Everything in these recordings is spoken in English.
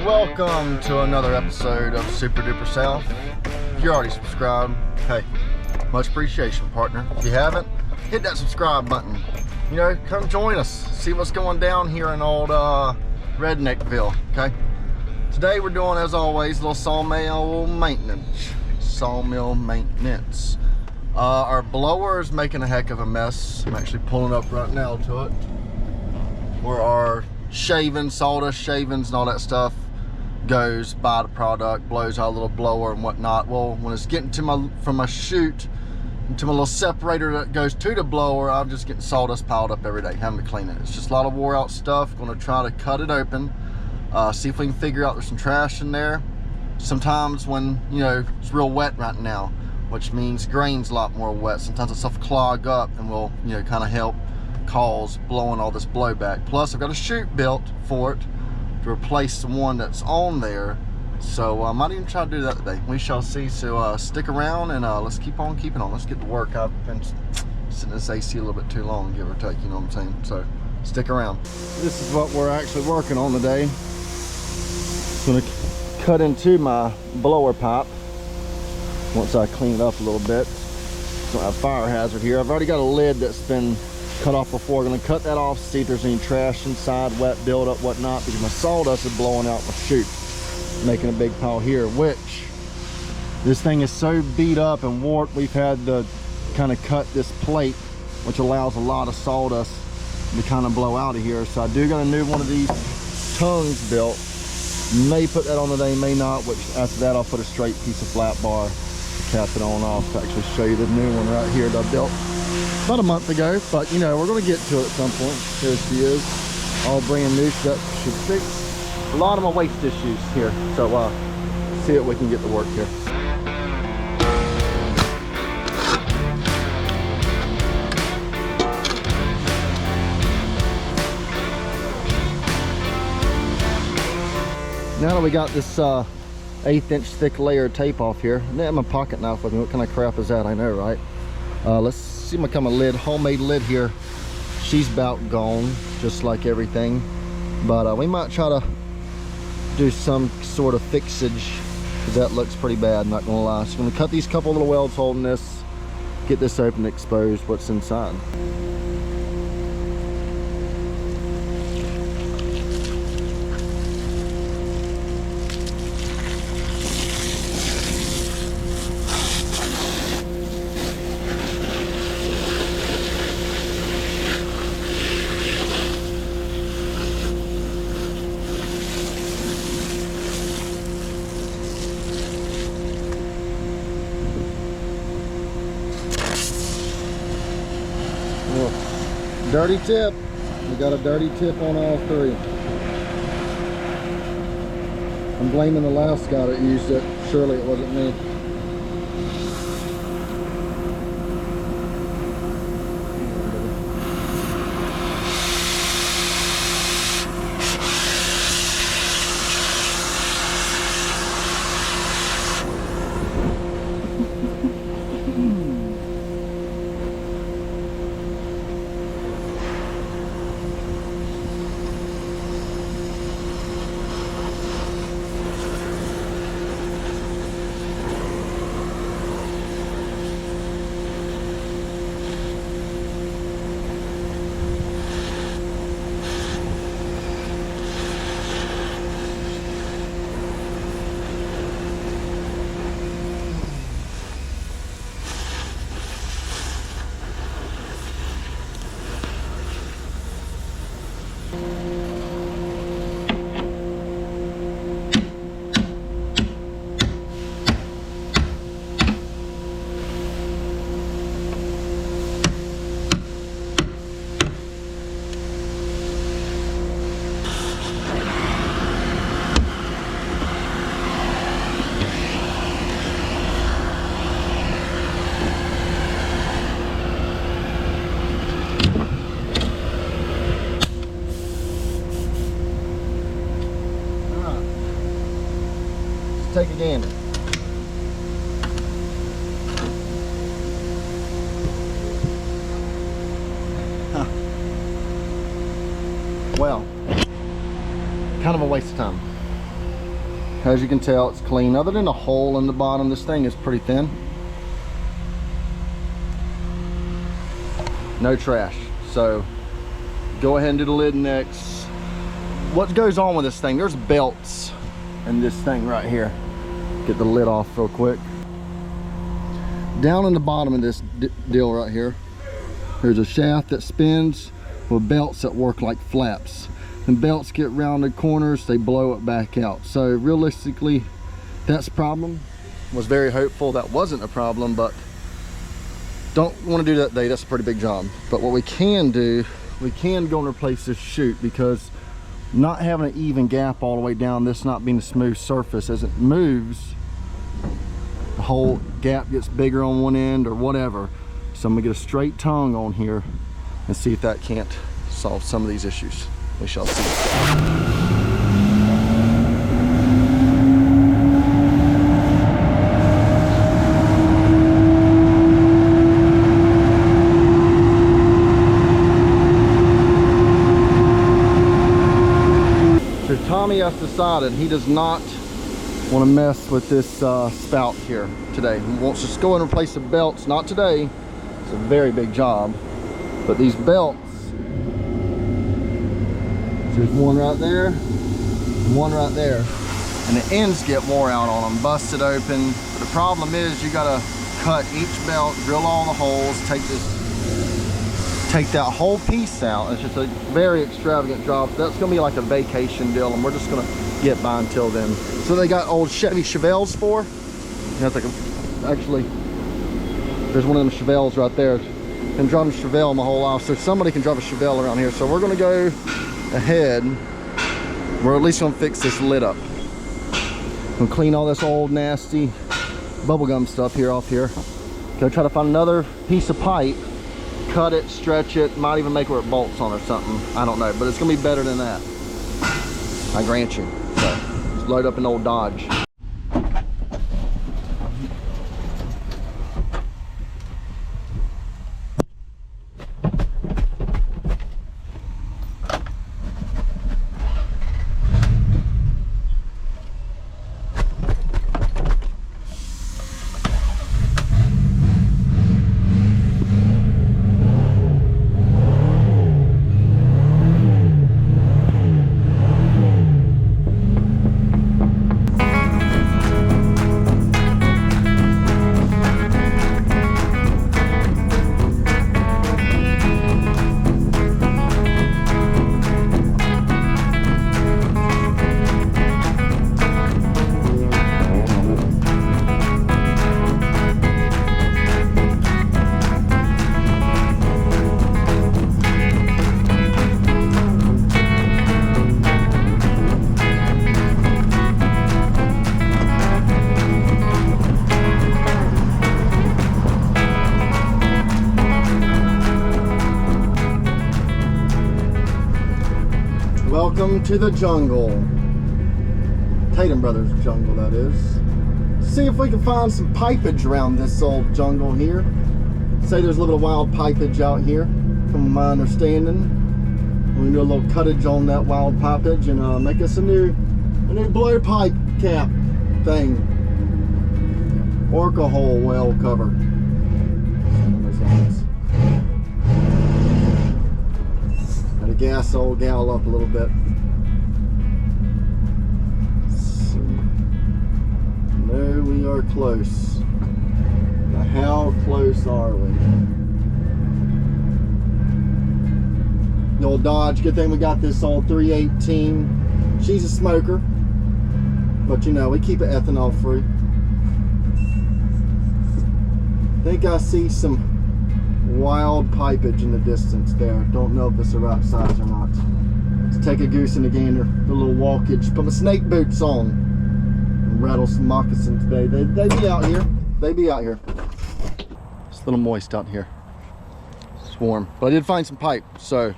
Welcome to another episode of Super Duper South. If you're already subscribed, hey, much appreciation, partner. If you haven't, hit that subscribe button. You know, come join us. See what's going down here in old Redneckville, okay? Today we're doing, as always, a little sawmill maintenance. Our blower is making a heck of a mess. I'm actually pulling up right now to it. Where our shavings, sawdust shavings and all that stuff goes by the product, blows out a little blower and whatnot. Well, when it's getting to from my chute to my little separator that goes to the blower, I'm just getting sawdust piled up every day, having to clean it. It's just a lot of wore out stuff. Going to try to cut it open, see if we can figure out there's some trash in there. Sometimes when, you know, it's real wet right now, which means grain's a lot more wet, sometimes the stuff clog up and will, you know, kind of help cause blowing all this blowback. Plus I've got a chute built for it to replace the one that's on there, so I might even try to do that today. We shall see. So stick around and let's keep on keeping on. Let's get to work. I've been sitting in this AC a little bit too long, give or take, you know what I'm saying? So stick around. This is what we're actually working on today. I'm gonna cut into my blower pipe once I clean it up a little bit. So I have fire hazard here. I've already got a lid that's been cut off before. I'm gonna cut that off, see if there's any trash inside, wet buildup, whatnot, because my sawdust is blowing out my chute, making a big pile here, which this thing is so beat up and warped, we've had to kind of cut this plate, which allows a lot of sawdust to kind of blow out of here. So I do got a new one of these tongues built. May put that on today, may not, which after that I'll put a straight piece of flat bar to cap it on off to actually show you the new one right here that I built about a month ago. But you know, we're going to get to it at some point. Here she is, all brand new. That should fix a lot of my waste issues here. So see what we can get to work here. Now that we got this 1/8 inch thick layer of tape off here, and I have my pocket knife with me. What kind of crap is that? I know, right? Let's see my kind of lid, homemade lid here. She's about gone, just like everything. But we might try to do some sort of fixage, because that looks pretty bad, not gonna lie. So I'm gonna cut these couple little welds holding this, get this open, expose what's inside. Dirty tip. We got a dirty tip on all three. I'm blaming the last guy that used it. Surely it wasn't me. Take a gander. Huh. Well, kind of a waste of time. As you can tell, it's clean. Other than a hole in the bottom, this thing is pretty thin. No trash. So go ahead and do the lid next. What goes on with this thing, there's belts in this thing right here. Get the lid off real quick. Down in the bottom of this deal right here, there's a shaft that spins with belts that work like flaps. And belts get rounded corners, they blow it back out. So realistically, that's a problem. Was very hopeful that wasn't a problem, but don't want to do that today. That's a pretty big job. But what we can do, we can go and replace this chute, because not having an even gap all the way down, this not being a smooth surface, as it moves, the whole gap gets bigger on one end or whatever. So I'm gonna get a straight tongue on here and see if that can't solve some of these issues. We shall see. So Tommy has decided he does not want to mess with this spout here today. He wants to just go and replace the belts. Not today. It's a very big job. But these belts, there's one right there, one right there, and the ends get wore out on them, busted open. But the problem is you gotta cut each belt, drill all the holes, take that whole piece out. It's just a very extravagant job. So that's gonna be like a vacation deal, and we're just gonna get by until then. So they got old Chevy Chevelles for. That's like actually, there's one of them Chevelles right there. Been driving a Chevelle my whole life, so somebody can drive a Chevelle around here. So we're gonna go ahead, we're at least gonna fix this lid up. Gonna clean all this old nasty bubblegum stuff here off here. Gonna try to find another piece of pipe, cut it, stretch it, might even make where it bolts on or something. I don't know, but it's gonna be better than that, I grant you. So let's load up an old Dodge. Welcome to the jungle. Tatum Brothers jungle, that is. See if we can find some pipage around this old jungle here. Say there's a little wild pipage out here, from my understanding. We can do a little cuttage on that wild pipage and make us a new blowpipe cap thing. Orca hole well cover. Gotta gas old gal up a little bit. No, we are close. Now how close are we? The old Dodge, good thing we got this old 318. She's a smoker, but you know, we keep it ethanol free. I think I see some wild pipage in the distance there. Don't know if it's the right size or not. Let's take a goose and a gander, do a little walkage, put my snake boots on. Rattle some moccasins today. They be out here. They be out here. It's a little moist out here. It's warm. But I did find some pipe, so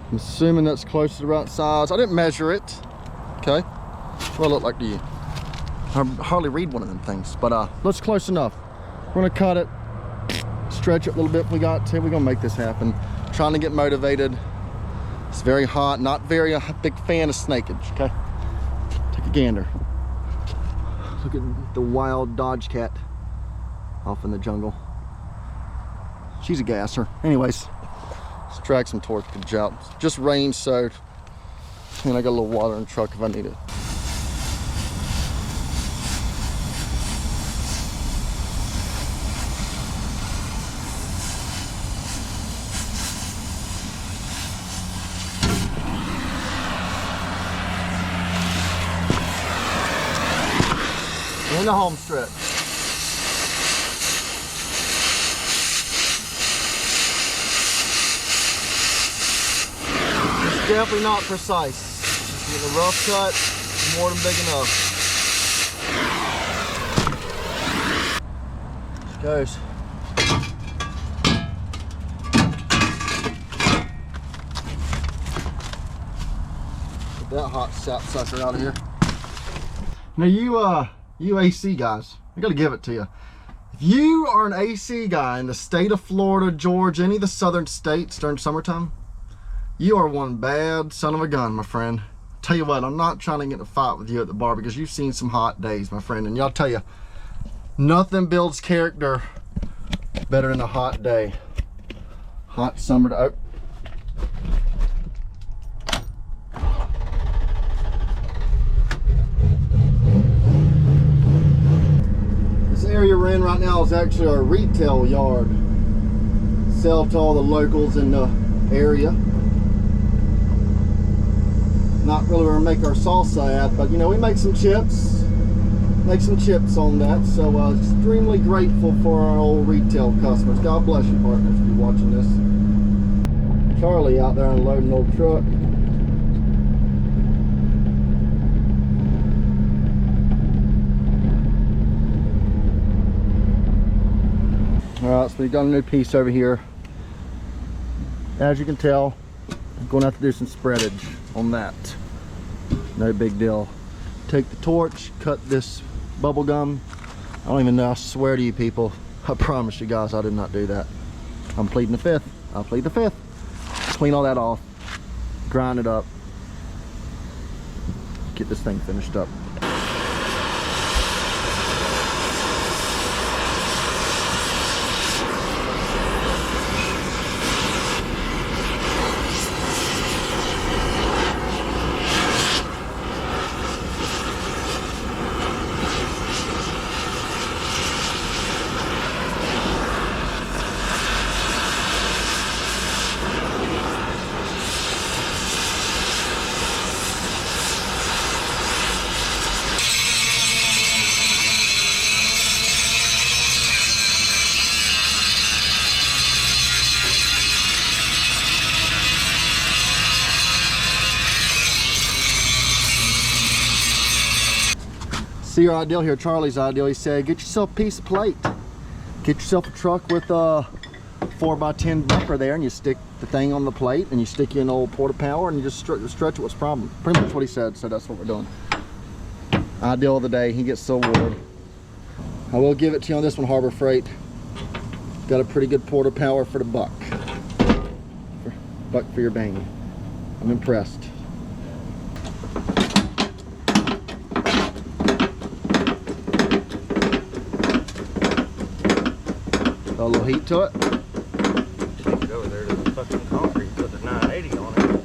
I'm assuming that's close to the right size. I didn't measure it. Okay. What do I look like to you? I hardly read one of them things, but looks close enough. We're gonna cut it, stretch it a little bit if we got to. We're gonna make this happen. Trying to get motivated. It's very hot. Not very a big fan of snakeage. Okay. Take gander. Look at the wild Dodge cat off in the jungle. She's a gasser. Anyways, let's drag some torch out. Just rain soaked. And I got a little water in the truck if I need it. In the home stretch. It's definitely not precise. Just getting a rough cut, more than big enough. Goes. Get that hot sap sucker out of here. Now you AC guys, I gotta give it to you. If you are an AC guy in the state of Florida, Georgia, any of the southern states during summertime, you are one bad son of a gun, my friend. Tell you what, I'm not trying to get in a fight with you at the bar because you've seen some hot days, my friend, and y'all tell you, nothing builds character better than a hot day. Hot summer day. Area we're in right now is actually our retail yard. Sell to all the locals in the area. Not really where we make our salsa at, but you know, we make some chips. Make some chips on that. So extremely grateful for our old retail customers. God bless you, partners, if you're watching this. Charlie out there unloading an old truck. Alright, so we got a new piece over here. As you can tell, I'm going to have to do some spreadage on that. No big deal. Take the torch, cut this bubble gum. I don't even know, I swear to you people, I promise you guys I did not do that. I'm pleading the fifth. I'll plead the fifth. Clean all that off, grind it up, get this thing finished up. See your ideal here, Charlie's ideal. He said, get yourself a piece of plate. Get yourself a truck with a 4x10 bumper there, and you stick the thing on the plate, and you stick in an old porta power, and you just stretch it. What's the problem? Pretty much what he said, so that's what we're doing. Ideal of the day. He gets so award. I will give it to you on this one, Harbor Freight. Got a pretty good porta power for the buck. Buck for your bang. I'm impressed. Got a little heat to it. Take it over there to the fucking concrete, put the 980 on it.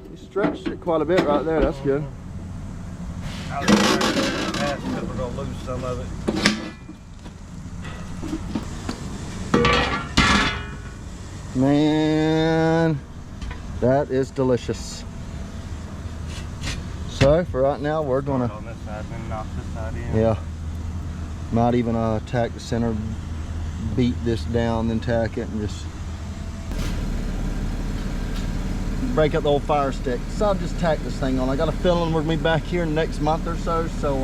You stretched it quite a bit right there, that's good. I was trying to pass because we're going to lose some of it. Man, that is delicious. So for right now, we're gonna on this side, then knock this side in. Yeah, might even tack the center, beat this down, then tack it, and just break up the old fire stick. So I'll just tack this thing on. I got a feeling we're gonna be back here in the next month or so, so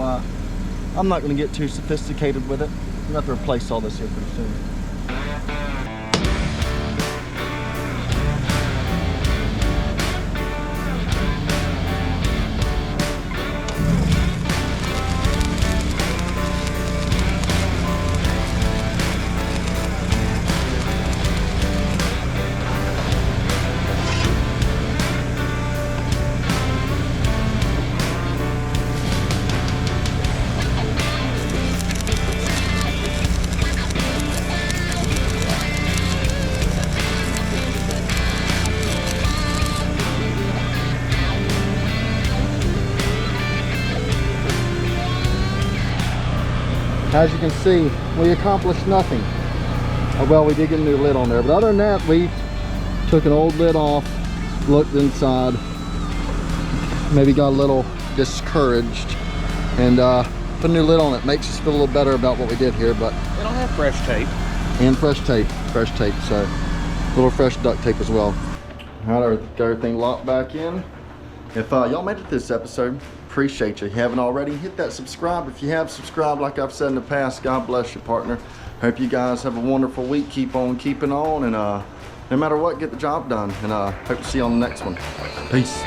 I'm not gonna get too sophisticated with it. I'm gonna have to replace all this here pretty soon. as you can see, we accomplished nothing. Well, we did get a new lid on there, but other than that, we took an old lid off, looked inside, maybe got a little discouraged, and put a new lid on it. Makes us feel a little better about what we did here. But It'll have fresh tape. and fresh tape, so a little fresh duct tape as well. All right, got everything locked back in. If y'all made it to this episode, appreciate you. If you haven't already, hit that subscribe. If you have subscribed, like I've said in the past, God bless you, partner. Hope you guys have a wonderful week. Keep on keeping on, and no matter what, get the job done. And hope to see you on the next one. Peace.